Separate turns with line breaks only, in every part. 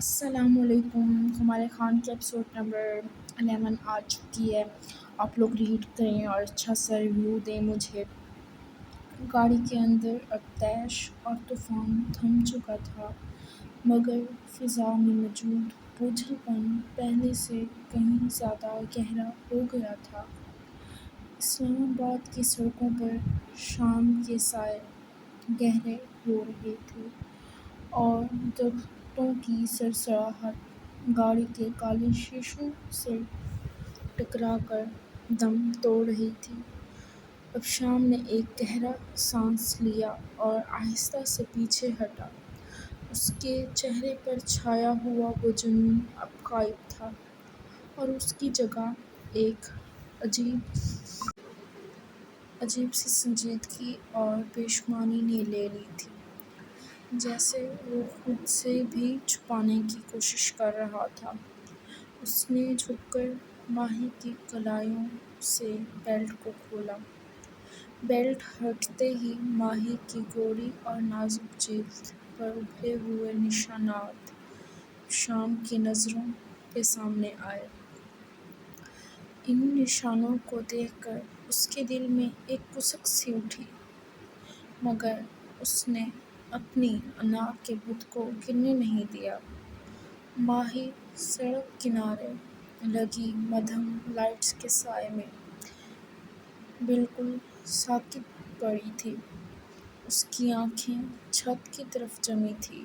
السلام علیکم، ہمارے خان کی ایپیسوڈ نمبر 11 آ چکی ہے۔ آپ لوگ ریڈ کریں اور اچھا سا ریویو دیں مجھے۔ گاڑی کے اندر اب تیش اور طوفان تھم چکا تھا، مگر فضا میں موجود بوجھل پن پہلے سے کہیں زیادہ گہرا ہو گیا تھا۔ اسلام آباد کی سڑکوں پر شام کے سائے گہرے ہو رہے تھے اور درختوں کی سرسراہٹ گاڑی کے کالے شیشوں سے ٹکرا کر دم توڑ رہی تھی۔ اب شام نے ایک گہرا سانس لیا اور آہستہ سے پیچھے ہٹا۔ اس کے چہرے پر چھایا ہوا وہ جنون اب غائب تھا اور اس کی جگہ ایک عجیب سی سنجیدگی اور بےشماری نے لے لی تھی، جیسے وہ خود سے بھی چھپانے کی کوشش کر رہا تھا۔ اس نے جھک کر ماہی کی کلائیوں سے بیلٹ کو کھولا۔ بیلٹ ہٹتے ہی ماہی کی گوری اور نازک جلد پر ابھرے ہوئے نشانات شام کی نظروں کے سامنے آئے۔ ان نشانوں کو دیکھ کر اس کے دل میں ایک کسک سی اٹھی، مگر اس نے اپنی انا کے بت کو گرنے نہیں دیا۔ ماہی سڑک کنارے لگی مدھم لائٹس کے سائے میں بالکل ساکت پڑی تھی۔ اس کی آنکھیں چھت کی طرف جمی تھیں،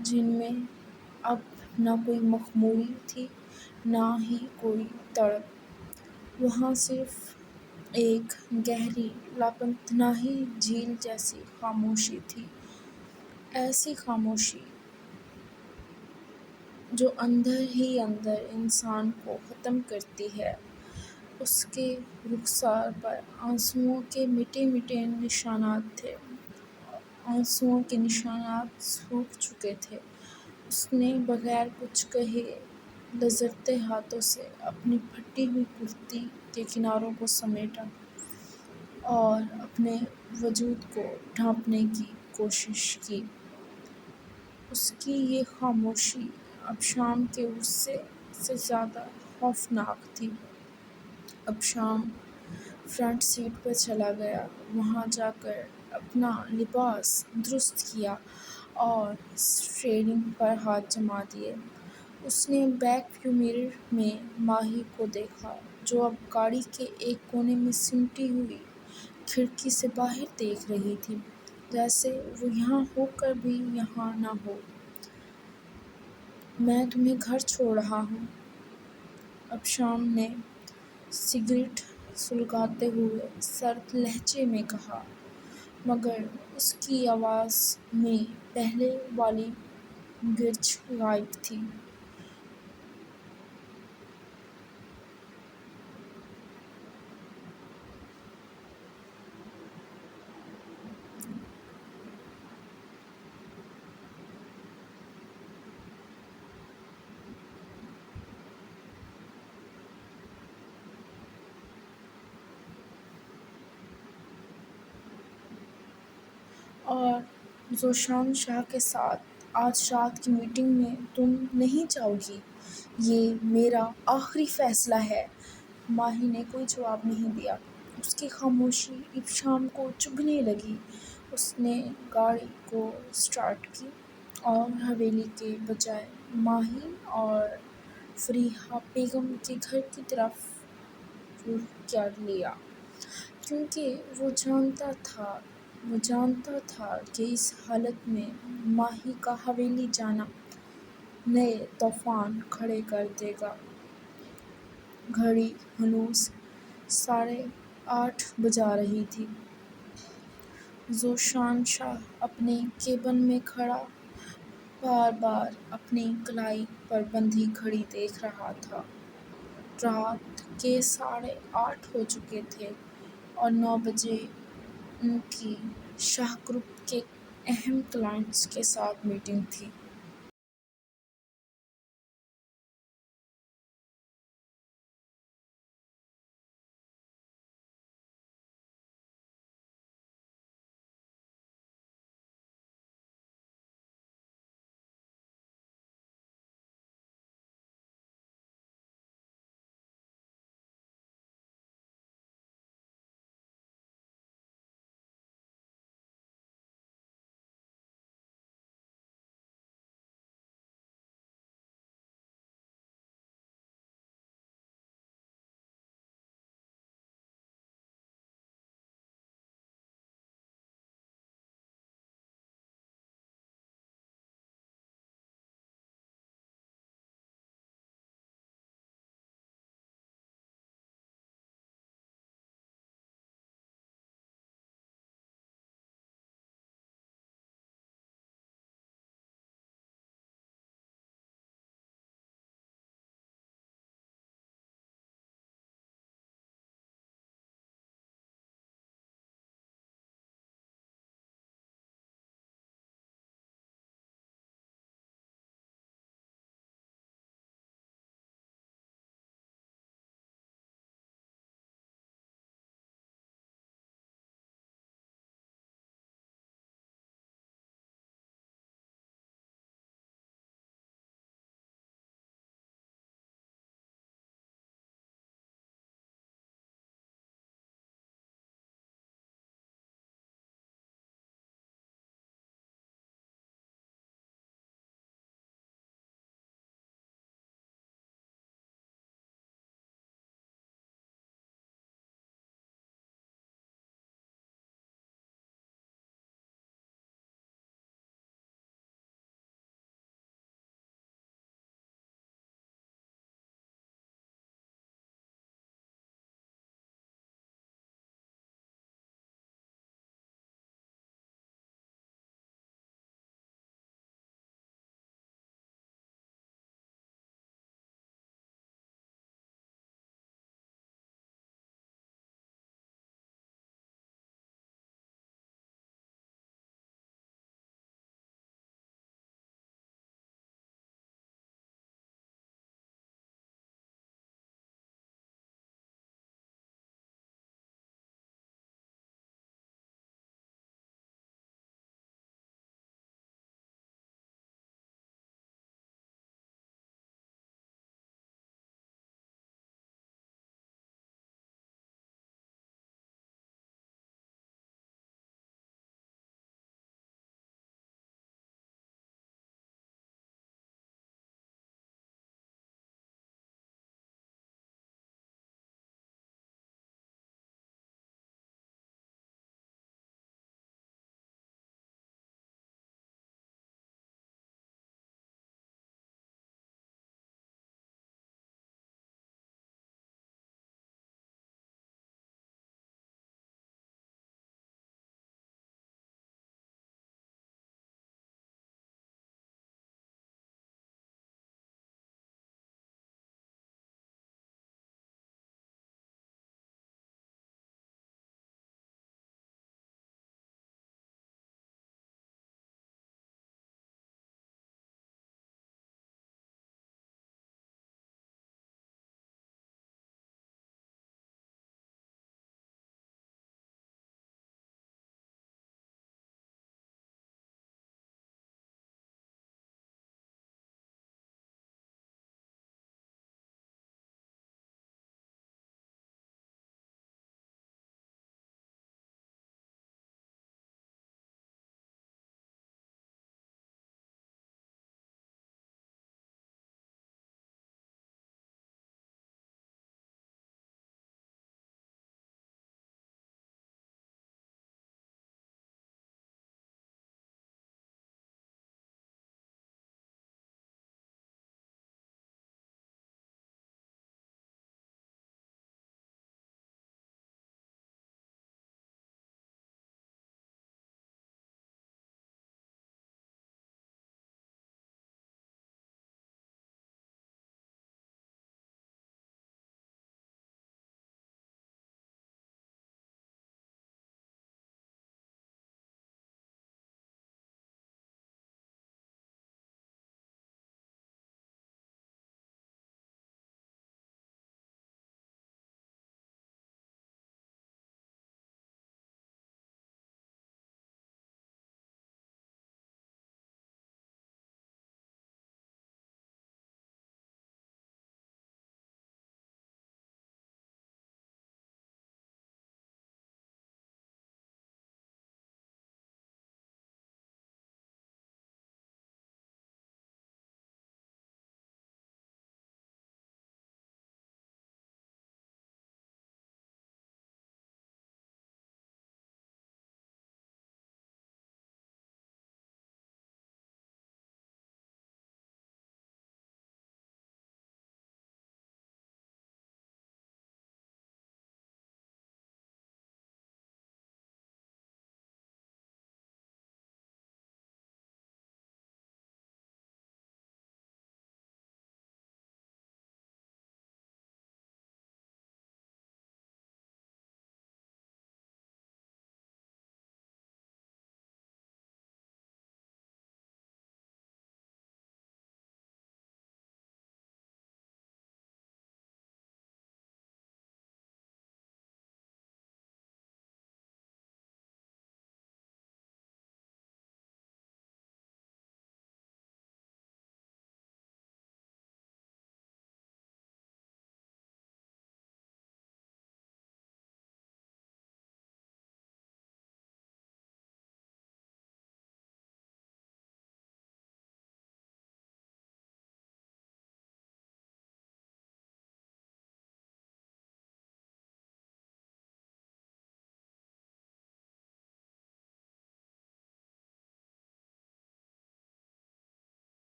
جن میں اب نہ کوئی مخموری تھی نہ ہی کوئی تڑپ۔ وہاں صرف ایک گہری لاپتناہی جھیل جیسی خاموشی تھی، ایسی خاموشی جو اندر ہی اندر انسان کو ختم کرتی ہے۔ اس کے رخسار پر آنسوؤں کے مٹے مٹے نشانات تھے۔ آنسوؤں کے نشانات سوکھ چکے تھے۔ اس نے بغیر کچھ کہے لرزتے ہاتھوں سے اپنی پھٹی ہوئی کرتی کے کناروں کو سمیٹا اور اپنے وجود کو ڈھانپنے کی کوشش کی۔ اس کی یہ خاموشی اب شام کے غصے سے زیادہ خوفناک تھی۔ اب شام فرنٹ سیٹ پر چلا گیا، وہاں جا کر اپنا لباس درست کیا اور اسٹیئرنگ پر ہاتھ جما دیے۔ اس نے بیک ویو مرر میں ماہی کو دیکھا، جو اب گاڑی کے ایک کونے میں سمٹی ہوئی کھڑکی سے باہر دیکھ رہی تھی، جیسے وہ یہاں ہو کر بھی یہاں نہ ہو۔ میں تمہیں گھر چھوڑ رہا ہوں، اب شام نے سگریٹ سلگاتے ہوئے سرد لہجے میں کہا، مگر اس کی آواز میں پہلے والی گرج غائب تھی۔ اور ذوشان شاہ کے ساتھ آج رات کی میٹنگ میں تم نہیں جاؤ گی؟ یہ میرا آخری فیصلہ ہے۔ ماہی نے کوئی جواب نہیں دیا۔ اس کی خاموشی اب شام کو چبھنے لگی۔ اس نے گاڑی کو اسٹارٹ کی اور حویلی کے بجائے ماہی اور فریحہ بیگم کے گھر کی طرف رخ کر لیا، کیونکہ وہ جانتا تھا کہ اس حالت میں ماہی کا حویلی جانا نئے طوفان کھڑے کر دے گا۔ گھڑی ہنوز 8:30 بجا رہی تھی۔ ذوشان شاہ اپنے کیبن میں کھڑا بار بار اپنی کلائی پر بندھی گھڑی دیکھ رہا تھا۔ رات کے 8:30 ہو چکے تھے اور 9 بجے ان کی شاہ گروپ کے اہم کلائنٹس کے ساتھ میٹنگ تھی۔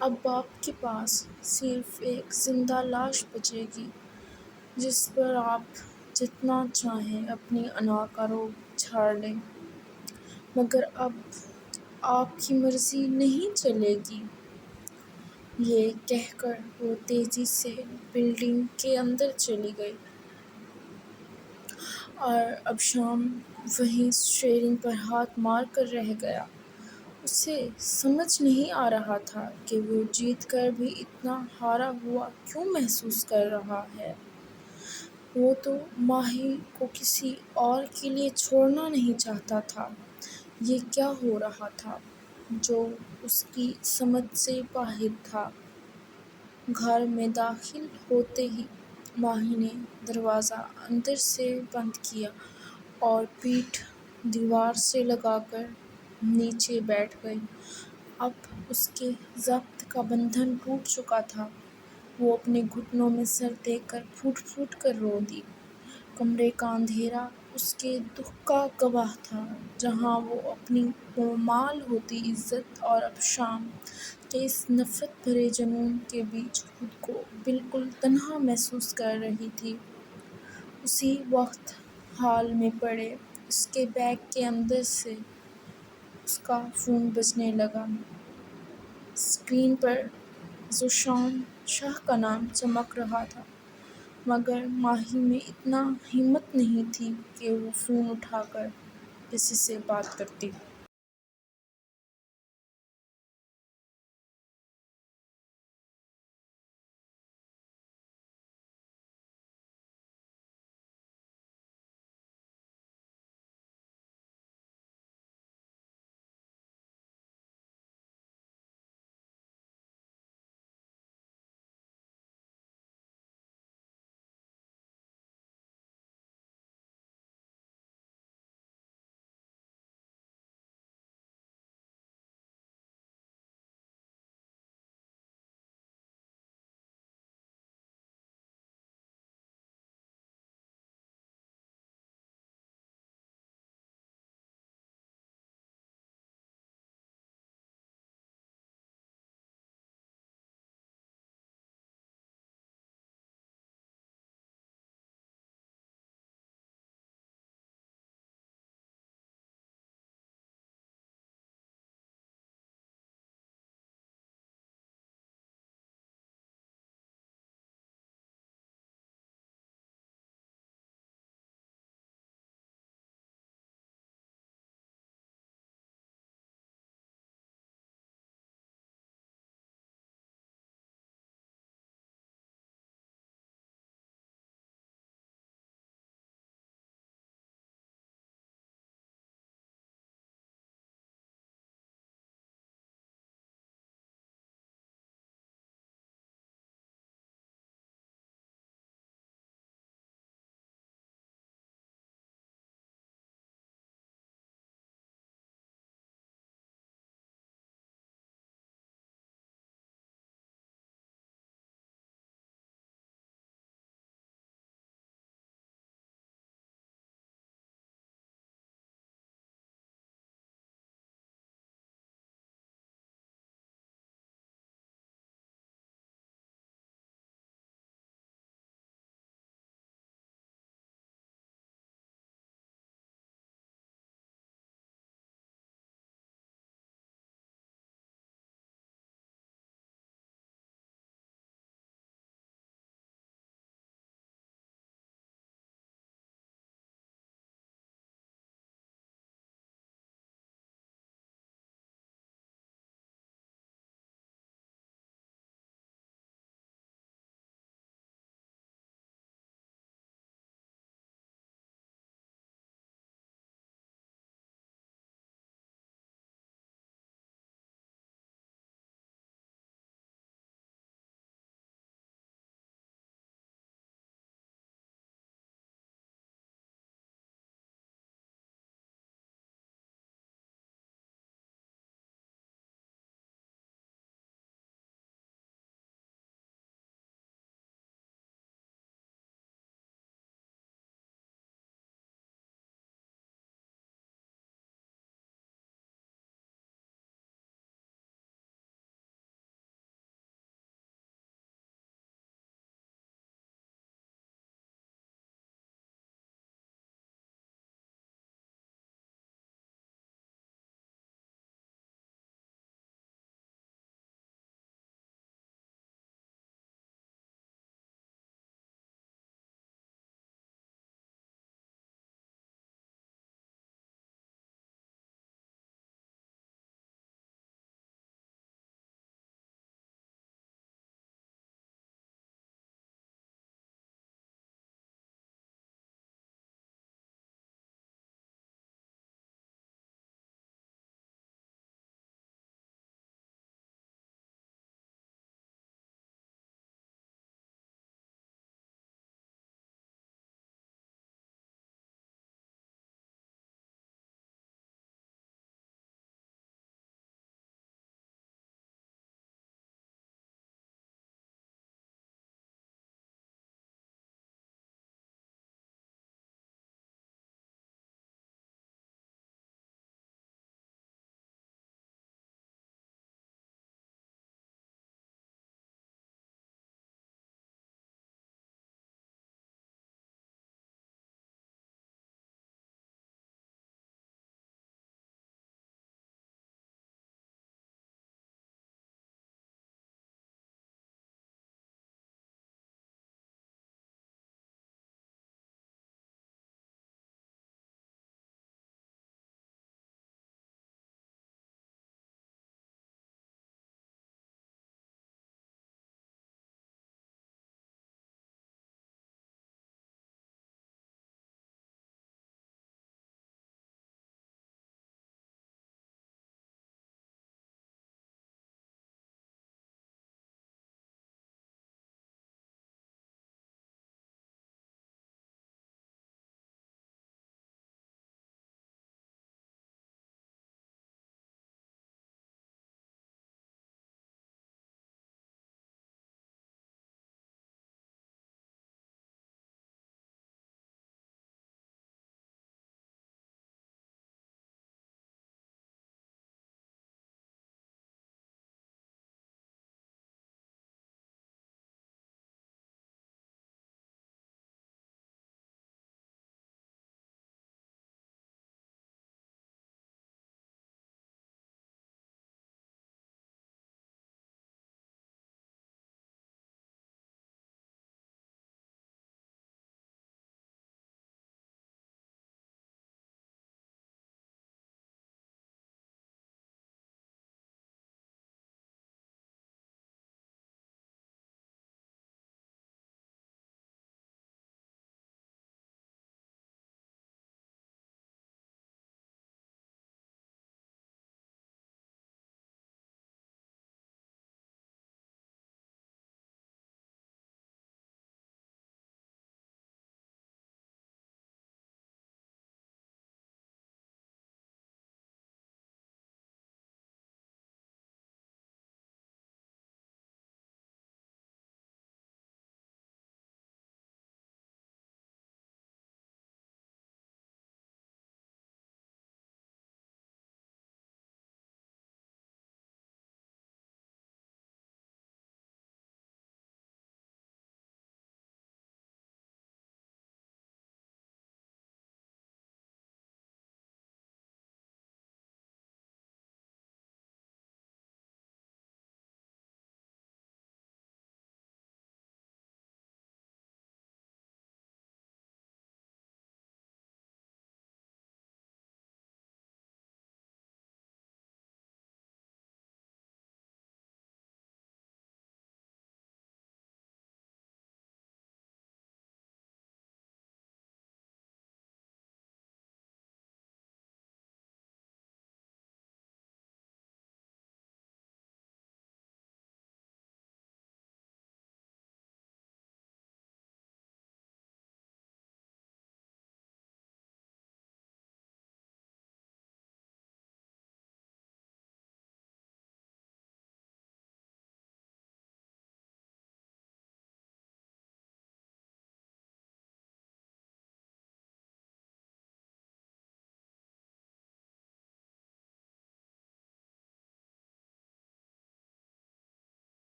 اب آپ کے پاس صرف ایک زندہ لاش بچے گی جس پر آپ جتنا چاہیں اپنی انا کا روب جھاڑ لیں، مگر اب آپ کی مرضی نہیں چلے گی۔ یہ کہہ کر وہ تیزی سے بلڈنگ کے اندر چلی گئی اور ابشام وہیں اسٹیئرنگ پر ہاتھ مار کر رہ گیا۔ اسے سمجھ نہیں آ رہا تھا کہ وہ جیت کر بھی اتنا ہارا ہوا کیوں محسوس کر رہا ہے۔ وہ تو ماہی کو کسی اور کے لیے چھوڑنا نہیں چاہتا تھا۔ یہ کیا ہو رہا تھا جو اس کی سمجھ سے باہر تھا؟ گھر میں داخل ہوتے ہی ماہی نے دروازہ اندر سے بند کیا اور پیٹھ دیوار سے لگا کر نیچے بیٹھ گئی۔ اب اس کے ضبط کا بندھن ٹوٹ چکا تھا۔ وہ اپنے گھٹنوں میں سر دے کر پھوٹ پھوٹ کر رو دی۔ کمرے کا اندھیرا اس کے دکھ کا گواہ تھا۔ جہاں وہ اپنی پامال ہوتی عزت اور ابشام کے اس نفرت بھرے جنون کے بیچ خود کو بالکل تنہا محسوس کر رہی تھی، اسی وقت ہال میں پڑے اس کے بیگ کے اندر سے اس کا فون بجنے لگا۔ اسکرین پر ذوشان شاہ کا نام چمک رہا تھا، مگر ماہی میں اتنا ہمت نہیں تھی کہ وہ فون اٹھا کر کسی سے بات کرتی۔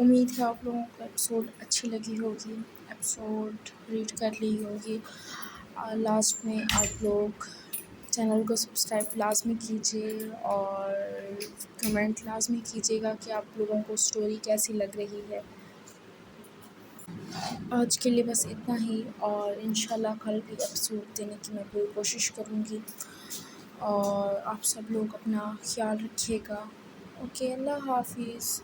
امید ہے آپ لوگوں کو ایپیسوڈ اچھی لگی ہوگی، ایپیسوڈ ریڈ کر لی ہوگی۔ لاسٹ میں آپ لوگ چینل کو سبسکرائب لازمی کیجیے اور کمنٹ لازمی کیجیے گا کہ آپ لوگوں کو اسٹوری کیسی لگ رہی ہے۔ آج کے لیے بس اتنا ہی، اور انشاءاللہ کل بھی ایپیسوڈ دینے کی میں پوری کوشش کروں گی، اور آپ سب لوگ اپنا خیال رکھیے گا۔ اوکے، اللہ حافظ۔